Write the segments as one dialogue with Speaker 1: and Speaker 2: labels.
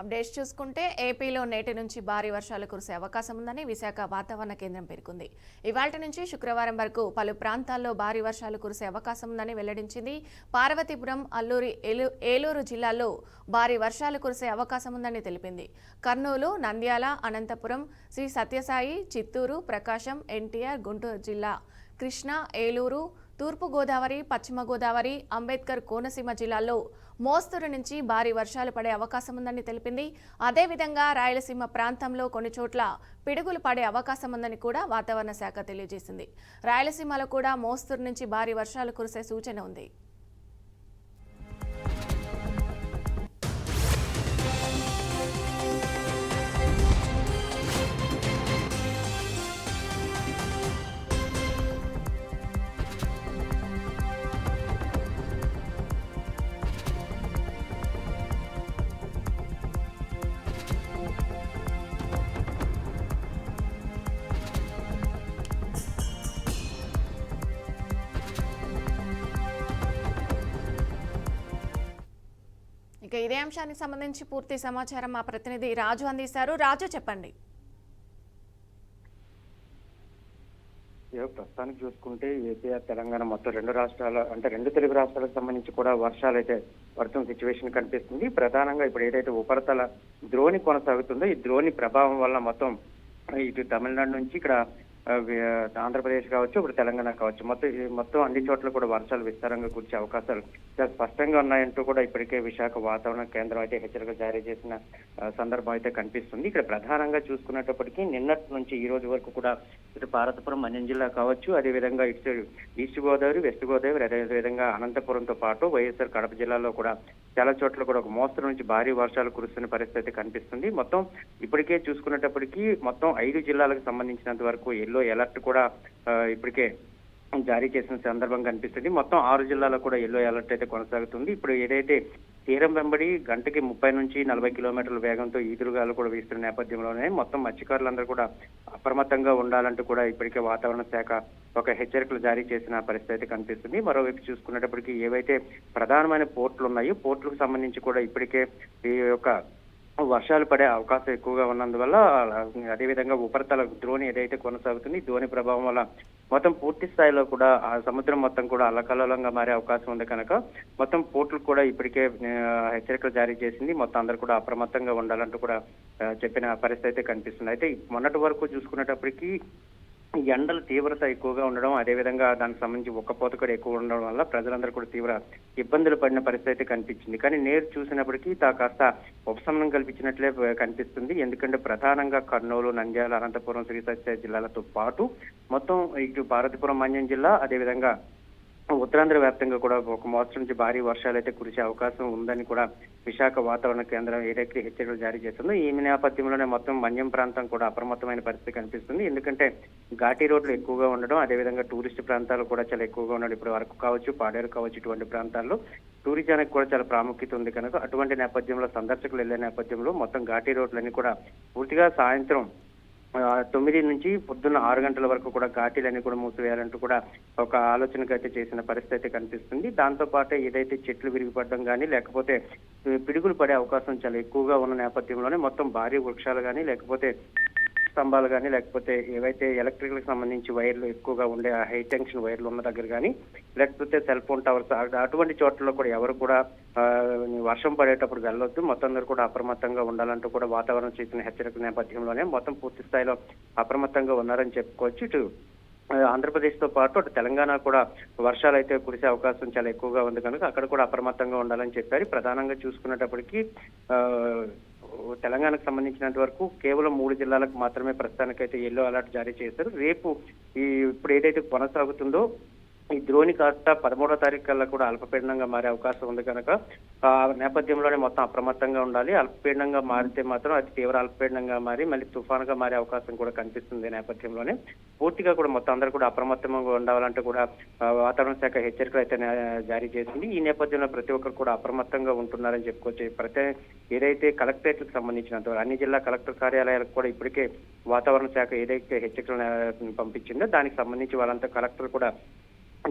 Speaker 1: Updates చూసుకుంటే ఏపీలో నేటి నుంచి భారీ వర్షాలు కురిసే అవకాశం ఉందని విశాఖ వాతావరణ కేంద్రం పేర్కొంది. ఇవాళ్టి నుంచి శుక్రవారం వరకు పలు ప్రాంతాల్లో భారీ వర్షాలు కురిసే అవకాశం ఉందని వెల్లడించింది. పార్వతీపురం, అల్లూరి, ఏలూరు జిల్లాల్లో భారీ వర్షాలు కురిసే అవకాశం ఉందని తెలిపింది. కర్నూలు, నంద్యాల, అనంతపురం, శ్రీ సత్యసాయి, చిత్తూరు, ప్రకాశం, ఎన్టీఆర్, గుంటూరు జిల్లా, కృష్ణా, ఏలూరు, తూర్పు గోదావరి, పశ్చిమ గోదావరి, అంబేద్కర్, కోనసీమ జిల్లాల్లో మోస్తరు నుంచి భారీ వర్షాలు పడే అవకాశం ఉందని తెలిపింది. అదేవిధంగా రాయలసీమ ప్రాంతంలో కొన్ని చోట్ల పిడుగులు పడే అవకాశం ఉందని కూడా వాతావరణ శాఖ తెలియజేసింది. రాయలసీమలో కూడా మోస్తరు నుంచి భారీ వర్షాలు కురిసే సూచన ఉంది. ఇక ఇదే అంశానికి సంబంధించి పూర్తి సమాచారం మా ప్రతినిధి రాజు అందిస్తారు. రాజు, చెప్పండి.
Speaker 2: ప్రస్తుతానికి చూసుకుంటే ఏపీ, తెలంగాణ మొత్తం రెండు రాష్ట్రాల అంటే రెండు తెలుగు రాష్ట్రాలకు సంబంధించి కూడా వర్షాలు అయితే పడుతున్న సిచ్యువేషన్ కనిపిస్తుంది. ప్రధానంగా ఇప్పుడు ఏదైతే ఉపరితల ద్రోణి కొనసాగుతుందో ఈ ద్రోణి ప్రభావం వల్ల మొత్తం ఇటు తమిళనాడు నుంచి ఇక్కడ ఆంధ్రప్రదేశ్ కావచ్చు, ఇప్పుడు తెలంగాణ కావచ్చు, మొత్తం అన్ని చోట్ల కూడా వర్షాలు విస్తారంగా కురిసే అవకాశాలు చాలా స్పష్టంగా ఉన్నాయంటూ కూడా ఇప్పటికే విశాఖ వాతావరణ కేంద్రం అయితే హెచ్చరికలు జారీ చేసిన సందర్భం అయితే కనిపిస్తుంది. ఇక్కడ ప్రధానంగా చూసుకునేటప్పటికీ నిన్నటి నుంచి ఈ రోజు వరకు కూడా ఇటు పార్వతీపురం, మన్యం జిల్లా కావచ్చు, అదేవిధంగా ఇటు ఈస్ట్ గోదావరి, వెస్ట్ గోదావరి, అదేవిధంగా అనంతపురంతో పాటు వైఎస్ఆర్ కడప జిల్లాలో కూడా చాలా చోట్ల కూడా ఒక మోస్తరు నుంచి భారీ వర్షాలు కురుస్తున్న పరిస్థితి కనిపిస్తుంది. మొత్తం ఇప్పటికే చూసుకునేటప్పటికీ మొత్తం 5 జిల్లాలకు సంబంధించినంత వరకు ఎల్లో అలర్ట్ కూడా ఇప్పటికే జారీ చేసిన సందర్భం కనిపిస్తుంది. మొత్తం 6 జిల్లాలో కూడా ఎల్లో అలర్ట్ అయితే కొనసాగుతుంది. ఇప్పుడు ఏదైతే తీరం వెంబడి గంటకి 30 నుంచి 40 కిలోమీటర్ల వేగంతో ఈదురుగాలు కూడా వీస్తున్న నేపథ్యంలోనే మొత్తం మత్స్యకారులందరూ కూడా అప్రమత్తంగా ఉండాలంటూ కూడా ఇప్పటికే వాతావరణ శాఖ ఒక హెచ్చరికలు జారీ చేసిన పరిస్థితి కనిపిస్తుంది. మరోవైపు చూసుకునేటప్పటికీ ఏవైతే ప్రధానమైన పోర్టులు ఉన్నాయో పోర్టులకు సంబంధించి కూడా ఇప్పటికే ఈ యొక్క వర్షాలు పడే అవకాశం ఎక్కువగా ఉన్నందువల్ల, అదేవిధంగా ఉపరితల ద్రోణి ఏదైతే కొనసాగుతుంది ద్రోణి ప్రభావం వల్ల మొత్తం పూర్తి స్థాయిలో కూడా ఆ సముద్రం మొత్తం కూడా అల్లకల్లోలంగా మారే అవకాశం ఉంది కనుక మొత్తం పోర్టులు కూడా ఇప్పటికే హెచ్చరికలు జారీ చేసింది. మొత్తం అందరూ కూడా అప్రమత్తంగా ఉండాలంటూ కూడా చెప్పిన పరిస్థితి కనిపిస్తుంది. అయితే మొన్నటి వరకు చూసుకునేటప్పటికీ ఎండల తీవ్రత ఎక్కువగా ఉండడం, అదేవిధంగా దానికి సంబంధించి ఒక్కపోత కూడా ఎక్కువ ఉండడం వల్ల ప్రజలందరూ కూడా తీవ్ర ఇబ్బందులు పడిన పరిస్థితి కనిపించింది. కానీ నేరు చూసినప్పటికీ కాస్త ఉపశమనం కల్పించినట్లే కనిపిస్తుంది. ఎందుకంటే ప్రధానంగా కర్నూలు, నంద్యాల, అనంతపురం, శ్రీ సత్యసాయి జిల్లాలతో పాటు మొత్తం ఇటు పార్వతీపురం, మన్యం జిల్లా, అదేవిధంగా ఉత్తరాంధ్ర వ్యాప్తంగా కూడా ఒక మోస్తరు నుంచి భారీ వర్షాలు అయితే కురిసే అవకాశం ఉందని కూడా విశాఖ వాతావరణ కేంద్రం ఏదైతే హెచ్చరికలు జారీ చేస్తుందో ఈ నేపథ్యంలోనే మొత్తం మన్యం ప్రాంతం కూడా అప్రమత్తమైన పరిస్థితి కనిపిస్తుంది. ఎందుకంటే ఘాటీ రోడ్లు ఎక్కువగా ఉండడం, అదేవిధంగా టూరిస్ట్ ప్రాంతాలు కూడా చాలా ఎక్కువగా ఉండడం, ఇప్పుడు అరకు కావచ్చు, పాడేరు కావచ్చు, ఇటువంటి ప్రాంతాల్లో టూరిజానికి కూడా చాలా ప్రాముఖ్యత ఉంది కనుక అటువంటి నేపథ్యంలో సందర్శకులు వెళ్లే నేపథ్యంలో మొత్తం ఘాటీ రోడ్లన్నీ కూడా పూర్తిగా సాయంత్రం 9 నుంచి పొద్దున్న 6 గంటల వరకు కూడా ఘాటీలన్నీ కూడా మూసివేయాలంటూ కూడా ఒక ఆలోచనకు అయితే చేసిన పరిస్థితి కనిపిస్తుంది. దాంతో పాటు ఏదైతే చెట్లు విరిగిపడడం కానీ లేకపోతే పిడుగులు పడే అవకాశం చాలా ఎక్కువగా ఉన్న నేపథ్యంలోనే మొత్తం భారీ వృక్షాలు కానీ లేకపోతే స్తంభాలు కానీ లేకపోతే ఏవైతే ఎలక్ట్రికల్ సంబంధించి వైర్లు ఎక్కువగా ఉండే హై టెన్షన్ వైర్లు ఉన్న దగ్గర కానీ లేకపోతే సెల్ ఫోన్ టవర్స్ అటువంటి చోట్లలో కూడా ఎవరు కూడా వర్షం పడేటప్పుడు వెళ్ళొద్దు, మొత్తం అందరూ కూడా అప్రమత్తంగా ఉండాలంటూ కూడా వాతావరణం చేసిన హెచ్చరిక నేపథ్యంలోనే మొత్తం పూర్తి స్థాయిలో అప్రమత్తంగా ఉన్నారని చెప్పుకోవచ్చు. ఇటు ఆంధ్రప్రదేశ్ తో పాటు అటు తెలంగాణ కూడా వర్షాలు అయితే కురిసే అవకాశం చాలా ఎక్కువగా ఉంది కనుక అక్కడ కూడా అప్రమత్తంగా ఉండాలని చెప్పారు. ప్రధానంగా చూసుకునేటప్పటికీ తెలంగాణకు సంబంధించినంత వరకు కేవలం 3 జిల్లాలకు మాత్రమే ప్రస్తుతానికైతే ఎల్లో అలర్ట్ జారీ చేశారు. రేపు ఇప్పుడు ఏదైతే కొనసాగుతుందో ఈ ద్రోణి కాస్త 13వ తారీఖు కల్లా కూడా అల్పపీడనంగా మారే అవకాశం ఉంది కనుక ఆ నేపథ్యంలోనే మొత్తం అప్రమత్తంగా ఉండాలి. అల్పపీడనంగా మారితే మాత్రం అది తీవ్ర అల్పపీడనంగా మారి మళ్ళీ తుఫానుగా మారే అవకాశం కూడా కనిపిస్తుంది. నేపథ్యంలోనే పూర్తిగా కూడా మొత్తం అందరూ కూడా అప్రమత్తంగా ఉండాలంటూ కూడా వాతావరణ శాఖ హెచ్చరికలు అయితే జారీ చేసింది. ఈ నేపథ్యంలో ప్రతి ఒక్కరు కూడా అప్రమత్తంగా ఉంటున్నారని చెప్పుకోవచ్చు. ఏదైతే కలెక్టరేట్లకు సంబంధించినంత అన్ని జిల్లా కలెక్టర్ కార్యాలయాలకు కూడా ఇప్పటికే వాతావరణ శాఖ ఏదైతే హెచ్చరికలు పంపించిందో దానికి సంబంధించి వాళ్ళంతా కలెక్టర్ కూడా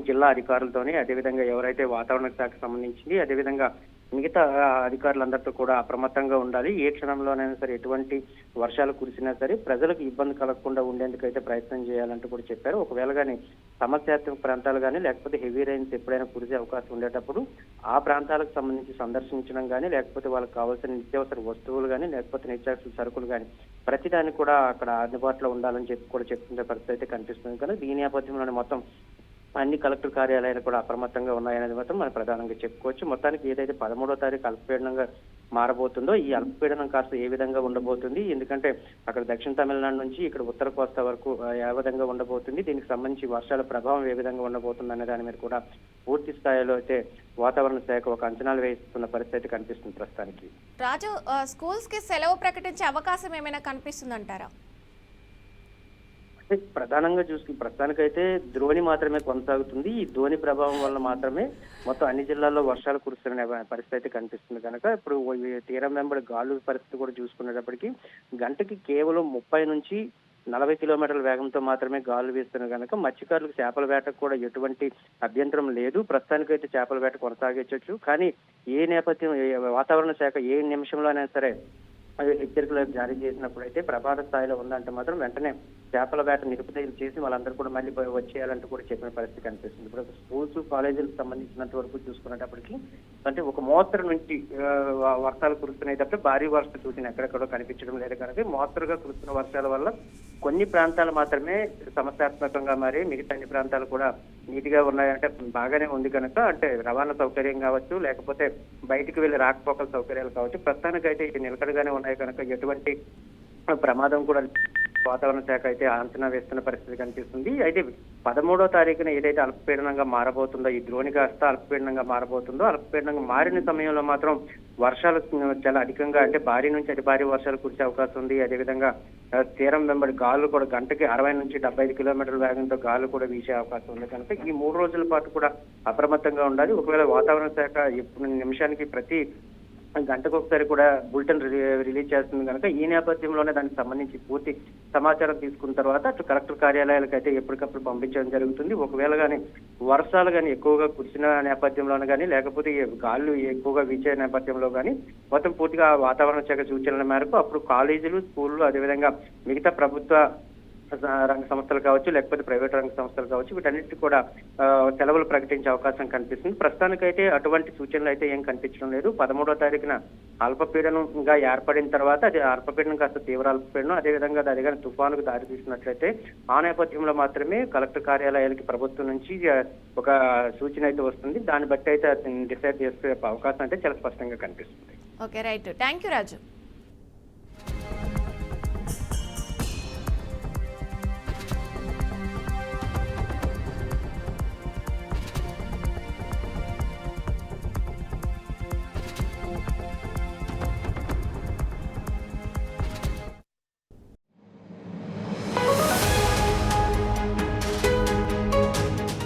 Speaker 2: జిల్లా అధికారులతోనే అదేవిధంగా ఎవరైతే వాతావరణ శాఖకు సంబంధించింది అదేవిధంగా మిగతా అధికారులందరితో కూడా అప్రమత్తంగా ఉండాలి. ఏ క్షణంలోనైనా సరే ఎటువంటి వర్షాలు కురిసినా సరే ప్రజలకు ఇబ్బంది కలగకుండా ఉండేందుకైతే ప్రయత్నం చేయాలంటూ కూడా చెప్పారు. ఒకవేళ కానీ సమస్యాత్మక ప్రాంతాలు కానీ లేకపోతే హెవీ రైన్స్ ఎప్పుడైనా కురిసే అవకాశం ఉండేటప్పుడు ఆ ప్రాంతాలకు సంబంధించి సందర్శించడం కానీ లేకపోతే వాళ్ళకి కావాల్సిన నిత్యావసర వస్తువులు కానీ లేకపోతే నిత్యావసర సరుకులు కానీ ప్రతిదానికి కూడా అక్కడ అందుబాటులో ఉండాలని చెప్పి కూడా చెప్తున్న పరిస్థితి అయితే కనిపిస్తుంది. కానీ దీని నేపథ్యంలోనే మొత్తం అన్ని కలెక్టర్ కార్యాలయాలు కూడా అప్రమత్తంగా ఉన్నాయనేది మాత్రం మనం ప్రధానంగా చెప్పుకోవచ్చు. మొత్తానికి ఏదైతే 13వ తారీఖు అల్పపీడనంగా మారబోతుందో ఈ అల్పపీడనం కాస్త ఏ విధంగా ఉండబోతుంది, ఎందుకంటే అక్కడ దక్షిణ తమిళనాడు నుంచి ఇక్కడ ఉత్తర కోస్తా వరకు ఏ విధంగా ఉండబోతుంది, దీనికి సంబంధించి వర్షాల ప్రభావం ఏ విధంగా ఉండబోతుంది అనే దాని మీద కూడా పూర్తి స్థాయిలో అయితే వాతావరణ శాఖ ఒక అంచనాలు వేస్తున్న పరిస్థితి కనిపిస్తుంది ప్రస్తుతానికి.
Speaker 1: రాజు, స్కూల్స్ కి సెలవు ప్రకటించే అవకాశం ఏమైనా కనిపిస్తుందంటారా?
Speaker 2: ప్రధానంగా చూసుకుని ప్రస్తుతానికైతే ద్రోణి మాత్రమే కొనసాగుతుంది. ఈ ద్రోణి ప్రభావం వల్ల మాత్రమే మొత్తం అన్ని జిల్లాల్లో వర్షాలు కురుస్తున్న పరిస్థితి కనిపిస్తుంది కనుక ఇప్పుడు తీరం వెంబడి గాలుల పరిస్థితి కూడా చూసుకునేటప్పటికీ గంటకి కేవలం 30 నుంచి 40 కిలోమీటర్ల వేగంతో మాత్రమే గాలులు వీస్తున్న కనుక మత్స్యకారులకు చేపల వేటకు కూడా ఎటువంటి అభ్యంతరం లేదు. ప్రస్తుతానికైతే చేపల వేట కొనసాగించవచ్చు. కానీ ఏ నేపథ్యం వాతావరణ శాఖ ఏ నిమిషంలోనైనా సరే హెచ్చరికలు జారీ చేసినప్పుడు అయితే ప్రమాద స్థాయిలో ఉందంటే మాత్రం వెంటనే చేపల వేట నిలుపుదల చేసి వాళ్ళందరూ కూడా మళ్ళీ వచ్చేయాలంటూ కూడా చెప్పిన పరిస్థితి కనిపిస్తుంది. ఇప్పుడు స్కూల్స్ కాలేజీలకు సంబంధించినంత వరకు చూసుకునేటప్పటికి అంటే ఒక మోస్తరు నుంచి వర్షాలు కురుస్తున్నాయి తప్ప భారీ వర్ష సూచన ఎక్కడెక్కడో కనిపించడం లేదు కనుక మోస్తరుగా కురుస్తున్న వర్షాల వల్ల కొన్ని ప్రాంతాలు మాత్రమే సమస్యాత్మకంగా మారి మిగతా అన్ని ప్రాంతాలు కూడా నీట్గా ఉన్నాయంటే బాగానే ఉంది కనుక అంటే రవాణా సౌకర్యం కావచ్చు లేకపోతే బయటికి వెళ్ళి రాకపోకల సౌకర్యాలు కావచ్చు ప్రస్తుతానికైతే ఇది నిలకడగానే ఉన్నాయి కనుక ఎటువంటి ప్రమాదం కూడా వాతావరణ శాఖ అయితే అంచనా వేస్తున్న పరిస్థితి కనిపిస్తుంది. అయితే 13వ తారీఖున ఏదైతే అల్పపీడనంగా మారబోతుందో ఈ ద్రోణి కాస్త అల్పపీడనంగా మారబోతుందో అల్పపీడనంగా మారిన సమయంలో మాత్రం వర్షాలు చాలా అధికంగా అంటే భారీ నుంచి అతి భారీ వర్షాలు కురిసే అవకాశం ఉంది. అదేవిధంగా తీరం వెంబడి గాలు కూడా గంటకి 60 నుంచి 75 కిలోమీటర్ల వేగంతో గాలు కూడా వీసే అవకాశం ఉంది కనుక ఈ 3 రోజుల పాటు కూడా అప్రమత్తంగా ఉండాలి. ఒకవేళ వాతావరణ శాఖ ఎప్పుడు నిమిషానికి ప్రతి గంటకు ఒకసారి కూడా బులెటిన్ రిలీజ్ చేస్తుంది కనుక ఈ నేపథ్యంలోనే దానికి సంబంధించి పూర్తి సమాచారం తీసుకున్న తర్వాత అటు కలెక్టర్ కార్యాలయాలకు అయితే ఎప్పటికప్పుడు పంపించడం జరుగుతుంది. ఒకవేళ కానీ వర్షాలు కానీ ఎక్కువగా కురిసిన నేపథ్యంలోనే కానీ లేకపోతే గాలులు ఎక్కువగా వీచే నేపథ్యంలో కానీ మొత్తం పూర్తిగా వాతావరణ శాఖ సూచనల మేరకు అప్పుడు కాలేజీలు స్కూళ్ళు అదేవిధంగా మిగతా ప్రభుత్వ రంగ సంస్థలు కావచ్చు లేకపోతే ప్రైవేట్ రంగ సంస్థలు కావచ్చు వీటన్నిటికీ కూడా సెలవులు ప్రకటించే అవకాశం కనిపిస్తుంది. ప్రస్తుతానికైతే అటువంటి సూచనలు అయితే ఏం కనిపించడం లేదు. 13వ తారీఖున అల్పపీడనంగా ఏర్పడిన తర్వాత అది అల్పపీడనం కాస్త తీవ్ర అల్పపీడనం అదేవిధంగా అది కానీ తుఫానుకు దారి తీసినట్లయితే ఆ నేపథ్యంలో మాత్రమే కలెక్టర్ కార్యాలయాలకి ప్రభుత్వం నుంచి ఒక సూచన అయితే వస్తుంది. దాన్ని బట్టి అయితే డిసైడ్ చేసే అవకాశం అయితే చాలా స్పష్టంగా కనిపిస్తుంది.
Speaker 1: Okay, right. Thank you Raju.